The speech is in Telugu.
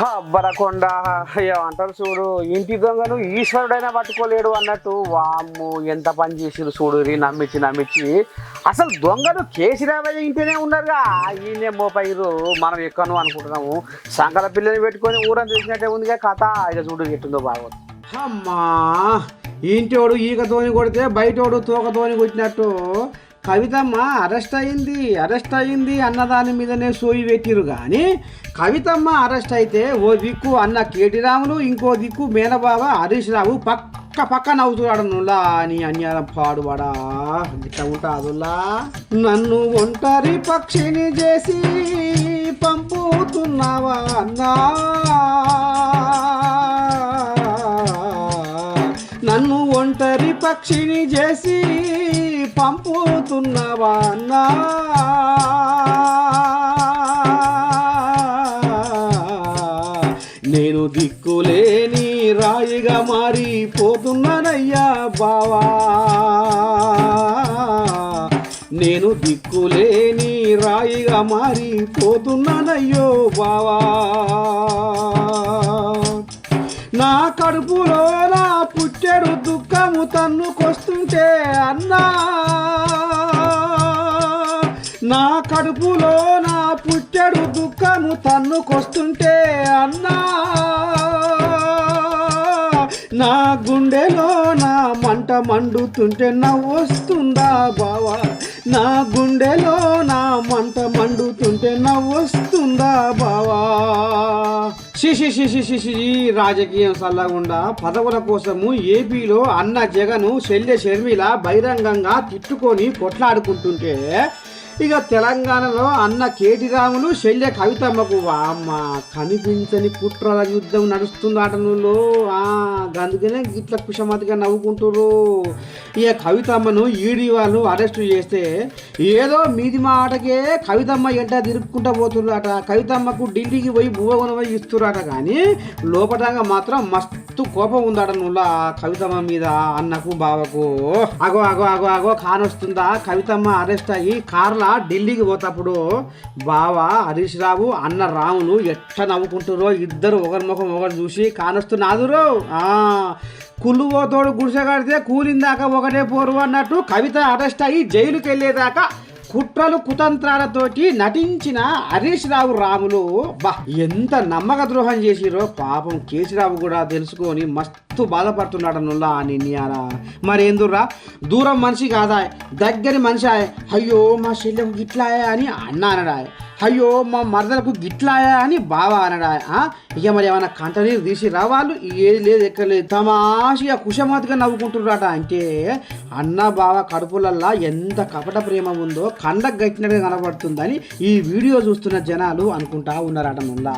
అబ్బరకొండ ఏమంటారు చూడు, ఇంటి దొంగను ఈశ్వరుడైనా పట్టుకోలేడు అన్నట్టు. వామ్ము ఎంత పని చేసిరు చూడు, నమ్మించి నమ్మించి. అసలు దొంగలు కేసీరామయ్య ఇంటినే ఉన్నారుగా, ఈయనే మోపైరు. మనం ఎక్కను అనుకుంటున్నాము, సంకల పిల్లని పెట్టుకొని ఊరని తెలిసినట్టే ఉందిగా కథ. ఇక చూడు ఎట్టుందో బాగా. అమ్మా, ఇంటోడు ఈకతోని కొడితే బయటోడు తోకతోని కొట్టినట్టు కవితమ్మ అరెస్ట్ అయింది అన్నదాని మీదనే సోయి పెట్టిరు. కానీ కవితమ్మ అరెస్ట్ అయితే ఓ దిక్కు అన్న కేటీ రాములు, ఇంకో దిక్కు మేనబాబ హరీష్ రావు పక్క నవ్వుతున్నాడు. నుల్లా అని అన్యాయం పాడువాడా ఇట్లా ఉంటాదుల్లా. నన్ను ఒంటరి పక్షిని చేసి పంపుతున్నావా అన్నా, నన్ను ఒంటరి పక్షిని చేసి పంపుతున్నవా అన్నా, నేను దిక్కులేని రాయిగా మారిపోతున్నానయ్యా బావా, నేను దిక్కులేని రాయిగా మారిపోతున్నానయ్యో బావా. నా కడుపులో నా పుట్టెడు దుఃఖము తన్నుకొస్తుంటే అన్నా, నా కడుపులో నా పుట్టెడు దుఃఖము తన్నుకొస్తుంటే అన్నా, నా గుండెలో నా మంట మండుతుంటే నవ్వొస్తుందా బావా, నా గుండెలో నా మంట మండుతుంటే నవ్వొస్తుందా బావా. రాజకీయం సల్లగుండా పదవుల కోసము ఏపీలో అన్న జగను చెల్లె షర్మిల బహిరంగంగా తిట్టుకొని కొట్లాడుకుంటుంటే, ఇక తెలంగాణలో అన్న కేటీ రాములు చెల్లె కవితమ్మకు అమ్మ కనిపించని కుట్రల యుద్ధం నడుస్తుంది ఆటనులో. అందుకనే ఇట్లా కుషమతిగా నవ్వుకుంటారు. ఇక కవితమ్మను ఈడీ వాళ్ళు అరెస్టు చేస్తే ఏదో మీది మాటకే కవితమ్మ ఎంట తిరుక్కుంటా పోతుర్రట. కవితమ్మకు ఢిల్లీకి పోయి భూగొనవై ఇస్తురట. కానీ లోపటంగా మాత్రం మస్తు కోపం ఉందట నువ్వు కవితమ్మ మీద, అన్నకు బావకు. అగో అగో అగో అగో కానొస్తుందా, కవితమ్మ అరెస్ట్ అయ్యి కార్ల ఢిల్లీకి పోతప్పుడు బావ హరీష్ రావు అన్న రాములు ఎట్లా నవ్వుకుంటారో, ఇద్దరు ఒకరి ముఖం ఒకరు చూసి కానొస్తున్నాదురో. కుళ్ళుపోతోడు గుడిసె కడితే కూలిందాకా ఒకటే పోరు అన్నట్టు కవిత అరెస్ట్ అయ్యి జైలుకి వెళ్ళేదాకా కుట్రలు కుతంత్రాలతోటి నటించిన హరీష్ రావు రాములు ఎంత నమ్మక ద్రోహం చేసిరో పాపం కేసీరావు కూడా తెలుసుకొని మస్తు బాధపడుతున్నాడు నుల్లా అని నియారా. మరేందుర్రా, దూరం మనిషి కాదా, దగ్గరి మనిషి. అయ్యో మా చెల్లెకు గిట్లాయా అని అన్న అనడా, అయ్యో మా మరదలకు గిట్లాయా అని బావా అనడా. ఇక మరి ఏమైనా కంటనీరు తీసి రావాళ్ళు, ఏది లేదు ఎక్కలేదు, తమాషిగా కుషమతిగా నవ్వుకుంటున్నారట. అంటే అన్న బావ కడుపులల్లా ఎంత కపట ప్రేమ ఉందో కండకు గట్టినట్టుగా కనబడుతుందని ఈ వీడియో చూస్తున్న జనాలు అనుకుంటా ఉన్నారట నుల్లా.